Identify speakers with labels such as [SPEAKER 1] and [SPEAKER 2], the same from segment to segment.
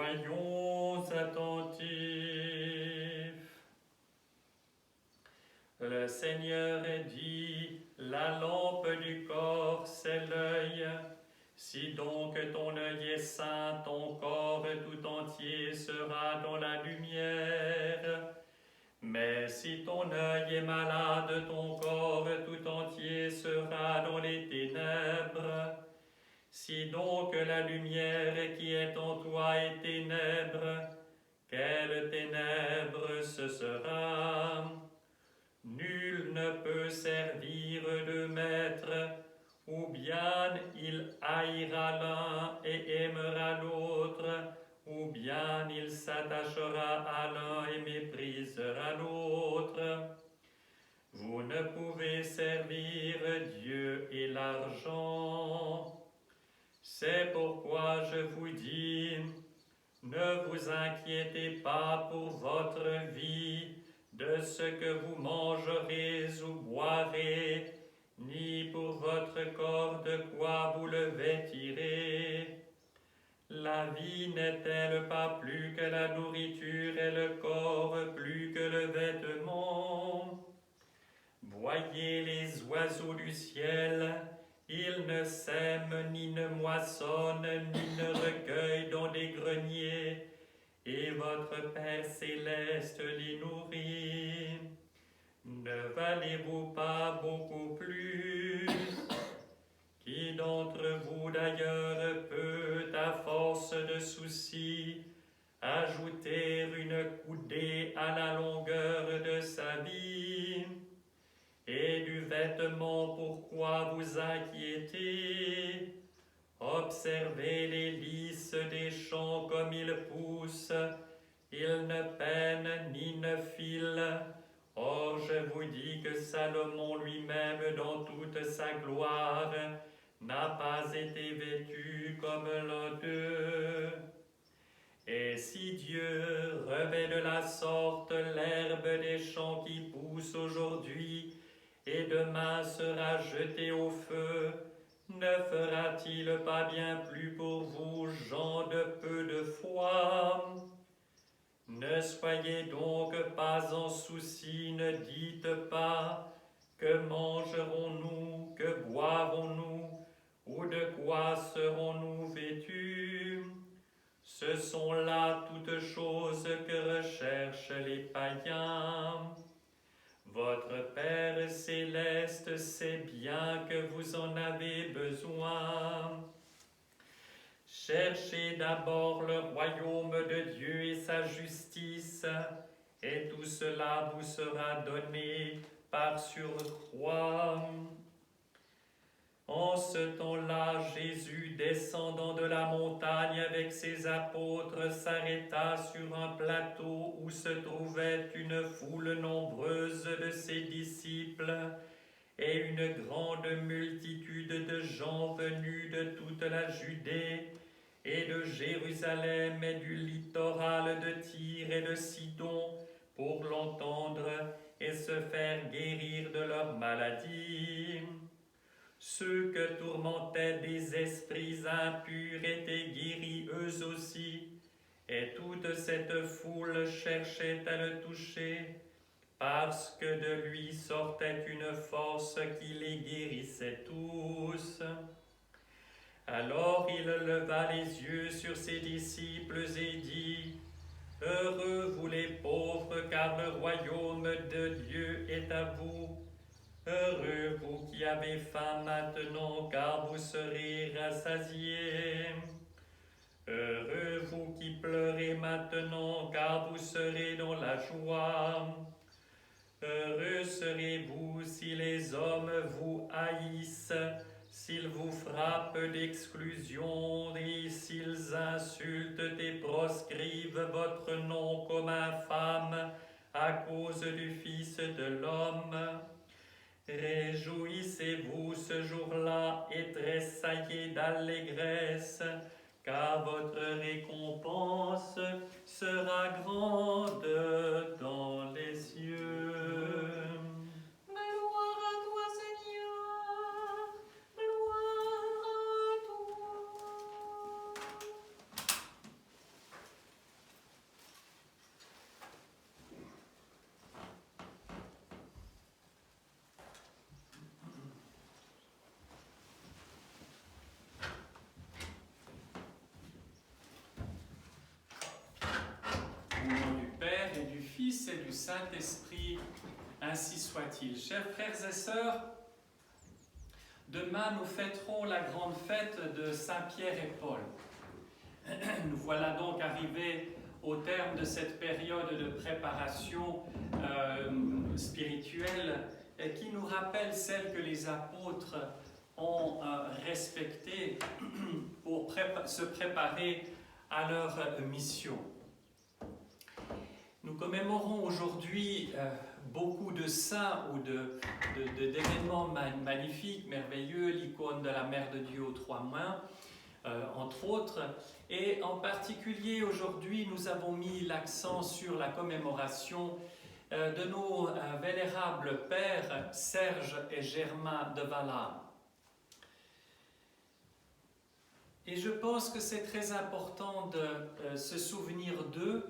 [SPEAKER 1] Soyons attentifs. Le Seigneur dit, la lampe du corps, c'est l'œil. Si donc ton œil est saint, ton corps tout entier sera dans la lumière. Mais si ton œil est malade, ton corps tout entier sera dans les ténèbres. Si donc la lumière qui est en toi est ténèbres, quelle ténèbres ce sera? Nul ne peut servir de maître, ou bien il haïra l'un et aimera l'autre, ou bien il s'attachera à l'un et méprisera l'autre. Vous ne pouvez servir Dieu et l'argent. C'est pourquoi je vous dis, ne vous inquiétez pas pour votre vie, de ce que vous mangerez ou boirez, ni pour votre corps de quoi vous le vêtirez. La vie n'est-elle pas plus que la nourriture et le corps plus que le vêtement? Voyez les oiseaux du ciel, ils ne sèment, ni ne moissonnent, ni ne recueillent dans des greniers, et votre Père céleste les nourrit. Ne valez-vous pas beaucoup plus? Qui d'entre vous d'ailleurs peut, à force de soucis, ajouter une coudée à la longueur de sa vie? Et du vêtement, pourquoi vous inquiétez? Observez les lys des champs comme ils poussent, ils ne peinent ni ne filent. Or je vous dis que Salomon lui-même, dans toute sa gloire, n'a pas été vêtu comme l'un d'eux. Et si Dieu revêt de la sorte l'herbe des champs qui pousse aujourd'hui, et demain sera jeté au feu, ne fera-t-il pas bien plus pour vous, gens de peu de foi? Ne soyez donc pas en souci, ne dites pas, que mangerons-nous, que boirons-nous, ou de quoi serons-nous vêtus? Ce sont là toutes choses que recherchent les païens. Votre Père céleste sait bien que vous en avez besoin. Cherchez d'abord le royaume de Dieu et sa justice, et tout cela vous sera donné par surcroît. En ce temps-là, Jésus, descendant de la montagne avec ses apôtres, s'arrêta sur un plateau où se trouvait une foule nombreuse de ses disciples et une grande multitude de gens venus de toute la Judée et de Jérusalem et du littoral de Tyr et de Sidon pour l'entendre et se faire guérir de leur maladie. Ceux que tourmentaient des esprits impurs étaient guéris eux aussi, et toute cette foule cherchait à le toucher, parce que de lui sortait une force qui les guérissait tous. Alors il leva les yeux sur ses disciples et dit, « Heureux vous les pauvres, car le royaume de Dieu est à vous. Heureux vous qui avez faim maintenant, car vous serez rassasiés. Heureux vous qui pleurez maintenant, car vous serez dans la joie. Heureux serez-vous si les hommes vous haïssent, s'ils vous frappent d'exclusion et s'ils insultent et proscrivent votre nom comme infâme à cause du Fils de l'homme. Réjouissez-vous ce jour-là et tressaillez d'allégresse, car votre récompense sera grande dans les cieux.
[SPEAKER 2] Gloire à toi, Seigneur, gloire à toi.
[SPEAKER 1] Fils et du Saint-Esprit, ainsi soit-il. Chers frères et sœurs, demain nous fêterons la grande fête de Saint-Pierre et Paul. Nous voilà donc arrivés au terme de cette période de préparation spirituelle qui nous rappelle celle que les apôtres ont respectée pour se préparer à leur mission. Nous commémorons aujourd'hui beaucoup de saints ou d'événements magnifiques, merveilleux, l'icône de la Mère de Dieu aux trois mains, entre autres. Et en particulier aujourd'hui, nous avons mis l'accent sur la commémoration de nos vénérables pères Serge et Germain de Valaam. Et je pense que c'est très important de se souvenir d'eux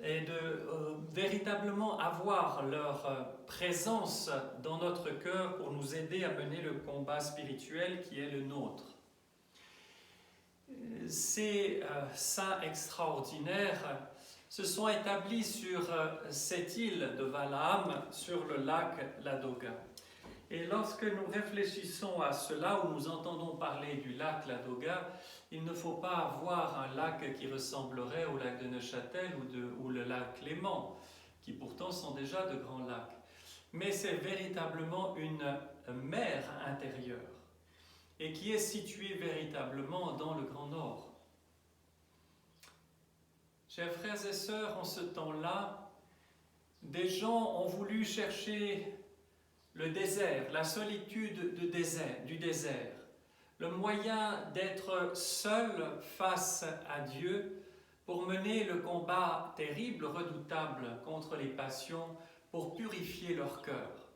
[SPEAKER 1] et de véritablement avoir leur présence dans notre cœur pour nous aider à mener le combat spirituel qui est le nôtre. Ces saints extraordinaires se sont établis sur cette île de Valaam, sur le lac Ladoga. Et lorsque nous réfléchissons à cela, ou nous entendons parler du lac Ladoga, il ne faut pas avoir un lac qui ressemblerait au lac de Neuchâtel ou le lac Léman, qui pourtant sont déjà de grands lacs. Mais c'est véritablement une mer intérieure, et qui est située véritablement dans le Grand Nord. Chers frères et sœurs, en ce temps-là, des gens ont voulu chercher le désert, la solitude du désert, le moyen d'être seul face à Dieu pour mener le combat terrible, redoutable contre les passions, pour purifier leur cœur.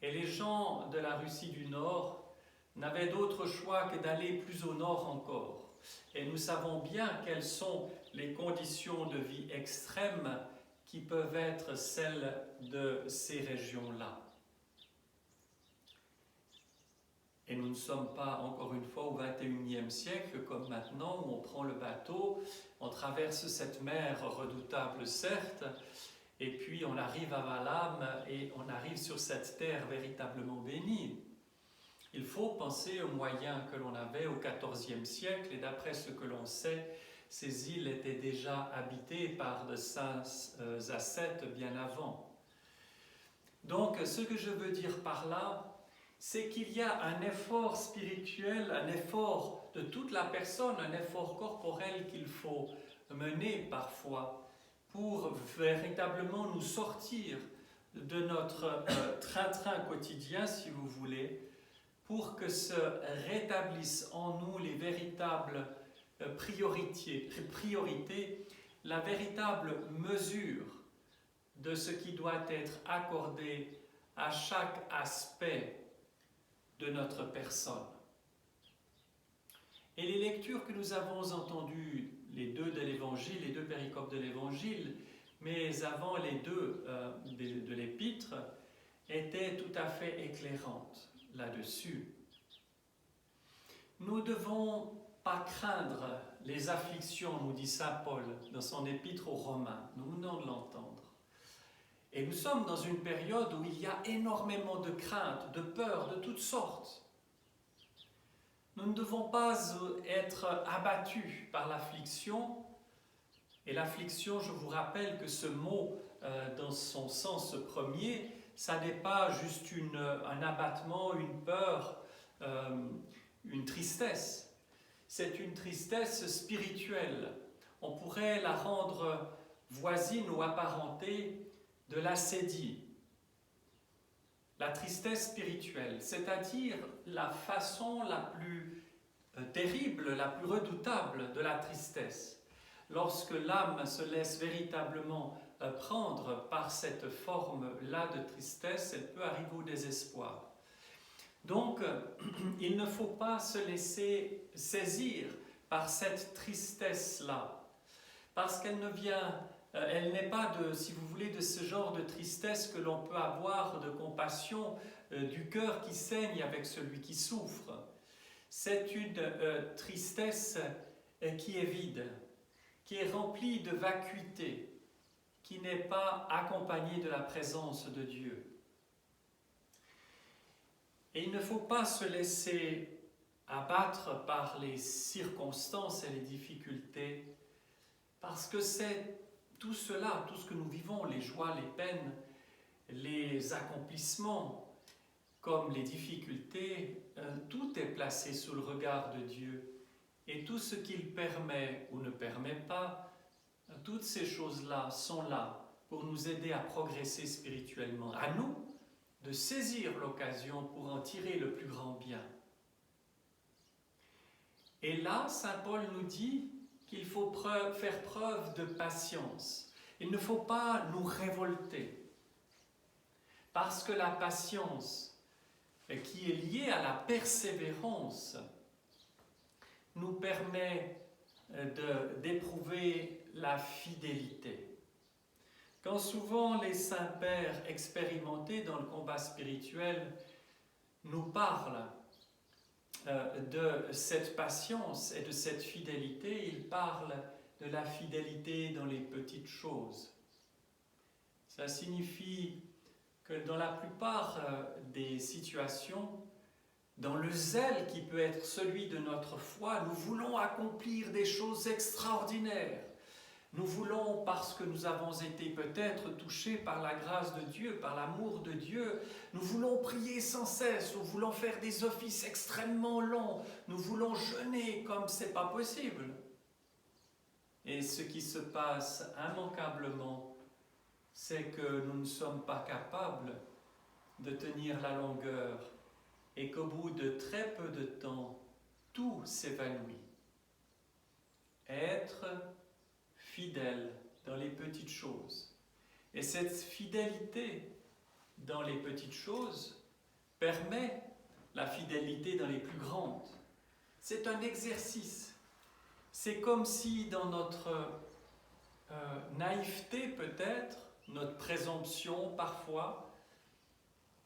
[SPEAKER 1] Et les gens de la Russie du Nord n'avaient d'autre choix que d'aller plus au nord encore. Et nous savons bien quelles sont les conditions de vie extrêmes qui peuvent être celles de ces régions-là. Et nous ne sommes pas, encore une fois, au XXIe siècle, comme maintenant, où on prend le bateau, on traverse cette mer redoutable, certes, et puis on arrive à Valaam et on arrive sur cette terre véritablement bénie. Il faut penser aux moyens que l'on avait au XIVe siècle, et d'après ce que l'on sait, ces îles étaient déjà habitées par de saints ascètes bien avant. Donc, ce que je veux dire par là, c'est qu'il y a un effort spirituel, un effort de toute la personne, un effort corporel qu'il faut mener parfois pour véritablement nous sortir de notre train-train quotidien, si vous voulez, pour que se rétablissent en nous les véritables priorités, la véritable mesure de ce qui doit être accordé à chaque aspect de notre personne. Et les lectures que nous avons entendues, les deux de l'Évangile, les deux péricopes de l'Évangile, mais avant les deux de l'Épître, étaient tout à fait éclairantes là-dessus. Nous ne devons pas craindre les afflictions, nous dit saint Paul dans son épître aux Romains. Nous venons de l'entendre. Et nous sommes dans une période où il y a énormément de craintes, de peurs de toutes sortes. Nous ne devons pas être abattus par l'affliction. Et l'affliction, je vous rappelle que ce mot, dans son sens premier, ça n'est pas juste un abattement, une peur, une tristesse. C'est une tristesse spirituelle. On pourrait la rendre voisine ou apparentée de l'acédie. La tristesse spirituelle, c'est-à-dire la façon la plus terrible, la plus redoutable de la tristesse. Lorsque l'âme se laisse véritablement prendre par cette forme-là de tristesse, elle peut arriver au désespoir. Donc, il ne faut pas se laisser saisir par cette tristesse-là, parce qu'elle ne vient, elle n'est pas si vous voulez, de ce genre de tristesse que l'on peut avoir de compassion du cœur qui saigne avec celui qui souffre. C'est une tristesse qui est vide, qui est remplie de vacuité. qui n'est pas accompagné de la présence de Dieu. Et il ne faut pas se laisser abattre par les circonstances et les difficultés, parce que c'est tout cela, tout ce que nous vivons, les joies, les peines, les accomplissements, comme les difficultés, tout est placé sous le regard de Dieu. Et tout ce qu'il permet ou ne permet pas, toutes ces choses-là sont là pour nous aider à progresser spirituellement. À nous de saisir l'occasion pour en tirer le plus grand bien. Et là, saint Paul nous dit qu'il faut faire preuve de patience. Il ne faut pas nous révolter, parce que la patience, qui est liée à la persévérance, nous permet d'éprouver la fidélité. Quand souvent les saints pères expérimentés dans le combat spirituel nous parlent de cette patience et de cette fidélité, ils parlent de la fidélité dans les petites choses. Ça signifie que dans la plupart des situations, dans le zèle qui peut être celui de notre foi, nous voulons accomplir des choses extraordinaires. Nous voulons, parce que nous avons été peut-être touchés par la grâce de Dieu, par l'amour de Dieu, nous voulons prier sans cesse, nous voulons faire des offices extrêmement longs, nous voulons jeûner comme c'est pas possible. Et ce qui se passe immanquablement, c'est que nous ne sommes pas capables de tenir la longueur et qu'au bout de très peu de temps, tout s'évanouit. Être fidèle dans les petites choses. Et cette fidélité dans les petites choses permet la fidélité dans les plus grandes. C'est un exercice. C'est comme si dans notre naïveté peut-être, notre présomption parfois,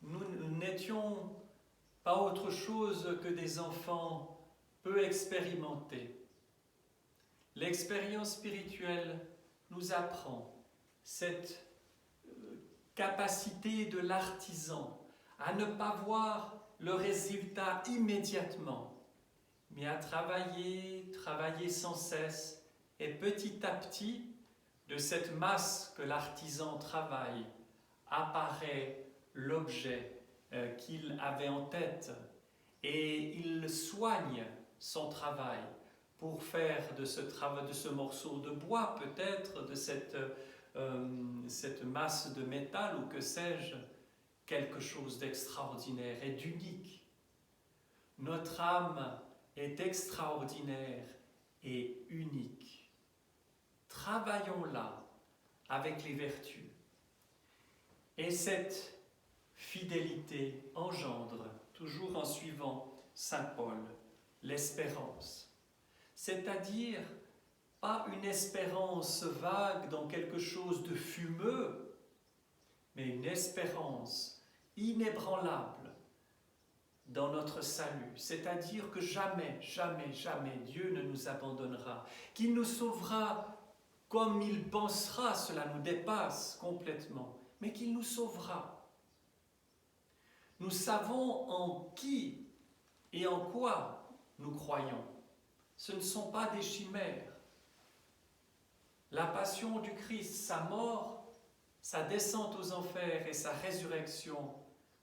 [SPEAKER 1] nous n'étions pas autre chose que des enfants peu expérimentés. L'expérience spirituelle nous apprend cette capacité de l'artisan à ne pas voir le résultat immédiatement, mais à travailler sans cesse, et petit à petit, de cette masse que l'artisan travaille, apparaît l'objet qu'il avait en tête, et il soigne son travail pour faire de ce morceau de bois, peut-être, de cette masse de métal, ou que sais-je, quelque chose d'extraordinaire et d'unique. Notre âme est extraordinaire et unique. Travaillons-la avec les vertus. Et cette fidélité engendre, toujours en suivant saint Paul, l'espérance. C'est-à-dire, pas une espérance vague dans quelque chose de fumeux, mais une espérance inébranlable dans notre salut. C'est-à-dire que jamais, jamais, jamais Dieu ne nous abandonnera, qu'il nous sauvera comme il pensera, cela nous dépasse complètement, mais qu'il nous sauvera. Nous savons en qui et en quoi nous croyons. Ce ne sont pas des chimères. La passion du Christ, sa mort, sa descente aux enfers et sa résurrection,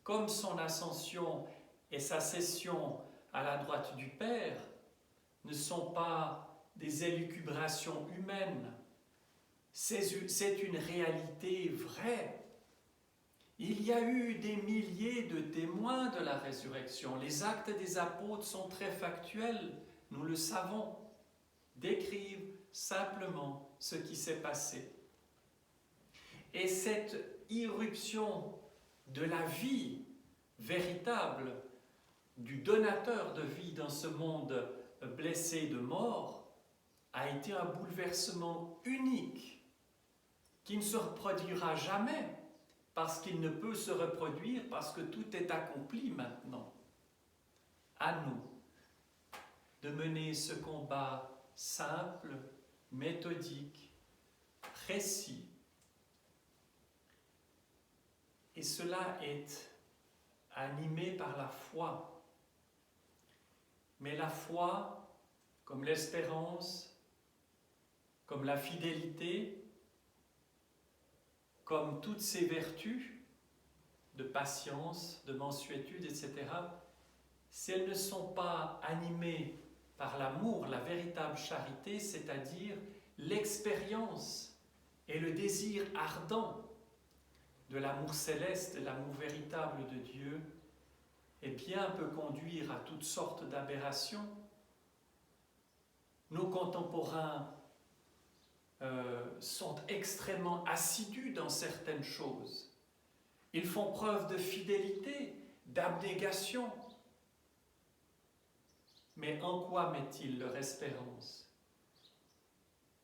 [SPEAKER 1] comme son ascension et sa cession à la droite du Père, ne sont pas des élucubrations humaines. C'est une réalité vraie. Il y a eu des milliers de témoins de la résurrection. Les actes des apôtres sont très factuels. Nous le savons, décrivent simplement ce qui s'est passé. Et cette irruption de la vie véritable, du donateur de vie dans ce monde blessé de mort, a été un bouleversement unique, qui ne se reproduira jamais, parce qu'il ne peut se reproduire, parce que tout est accompli maintenant. À nous de mener ce combat simple, méthodique, précis,
[SPEAKER 3] Et cela est animé par la foi. Mais la foi, comme l'espérance, comme la fidélité, comme toutes ces vertus de patience, de mansuétude, etc., si elles ne sont pas animées par l'amour, la véritable charité, c'est-à-dire l'expérience et le désir ardent de l'amour céleste, de l'amour véritable de Dieu, eh bien, peut conduire à toutes sortes d'aberrations. Nos contemporains sont extrêmement assidus dans certaines choses. Ils font preuve de fidélité, d'abnégation. Mais en quoi mettent-ils leur espérance?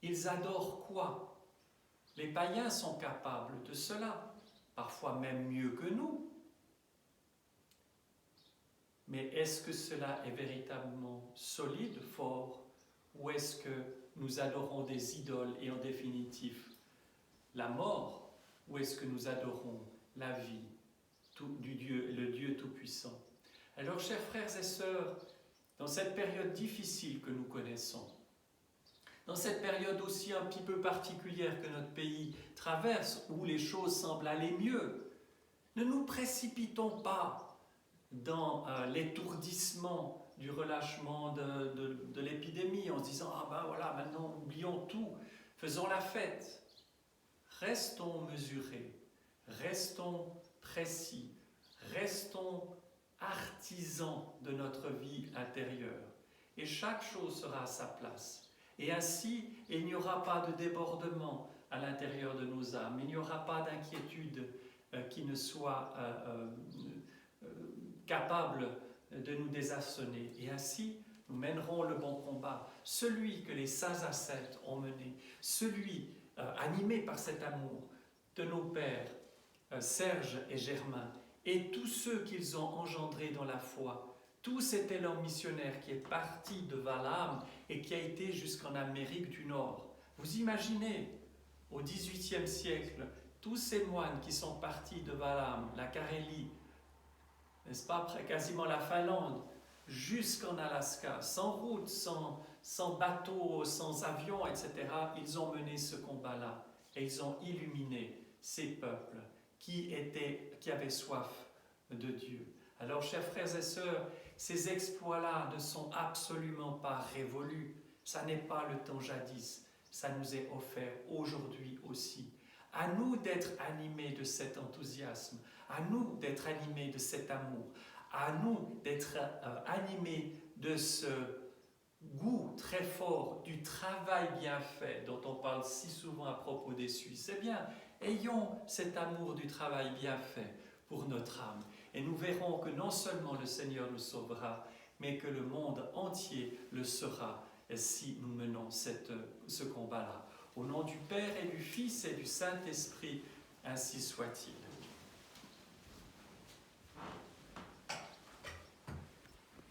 [SPEAKER 3] Ils adorent quoi? Les païens sont capables de cela, parfois même mieux que nous. Mais est-ce que cela est véritablement solide, fort, ou est-ce que nous adorons des idoles et en définitive la mort, ou est-ce que nous adorons la vie du Dieu, le Dieu Tout-Puissant? Alors, chers frères et sœurs, dans cette période difficile que nous connaissons, dans cette période aussi un petit peu particulière que notre pays traverse, où les choses semblent aller mieux, ne nous précipitons pas dans l'étourdissement du relâchement de l'épidémie en se disant « Ah ben voilà, maintenant oublions tout, faisons la fête ». Restons mesurés, restons précis, restons artisans de notre vie intérieure. Et chaque chose sera à sa place. Et ainsi, il n'y aura pas de débordement à l'intérieur de nos âmes. Il n'y aura pas d'inquiétude qui ne soit capable de nous désarçonner. Et ainsi, nous mènerons le bon combat. Celui que les saints ascètes ont mené, celui animé par cet amour de nos pères, Serge et Germain, et tous ceux qu'ils ont engendrés dans la foi. Tous étaient leurs missionnaires qui est parti de Valaam et qui a été jusqu'en Amérique du Nord. Vous imaginez, au XVIIIe siècle, tous ces moines qui sont partis de Valaam, la Carélie, n'est-ce pas, quasiment la Finlande, jusqu'en Alaska, sans route, sans bateau, sans avion, etc., ils ont mené ce combat-là et ils ont illuminé ces peuples qui avaient soif de Dieu. Alors, chers frères et sœurs, ces exploits-là ne sont absolument pas révolus. Ça n'est pas le temps jadis, ça nous est offert aujourd'hui aussi. À nous d'être animés de cet enthousiasme, à nous d'être animés de cet amour, à nous d'être animés de ce goût très fort du travail bien fait dont on parle si souvent à propos des Suisses. Eh bien, ayons cet amour du travail bien fait pour notre âme. Et nous verrons que non seulement le Seigneur nous sauvera, mais que le monde entier le sera si nous menons ce combat-là. Au nom du Père et du Fils et du Saint-Esprit, ainsi soit-il.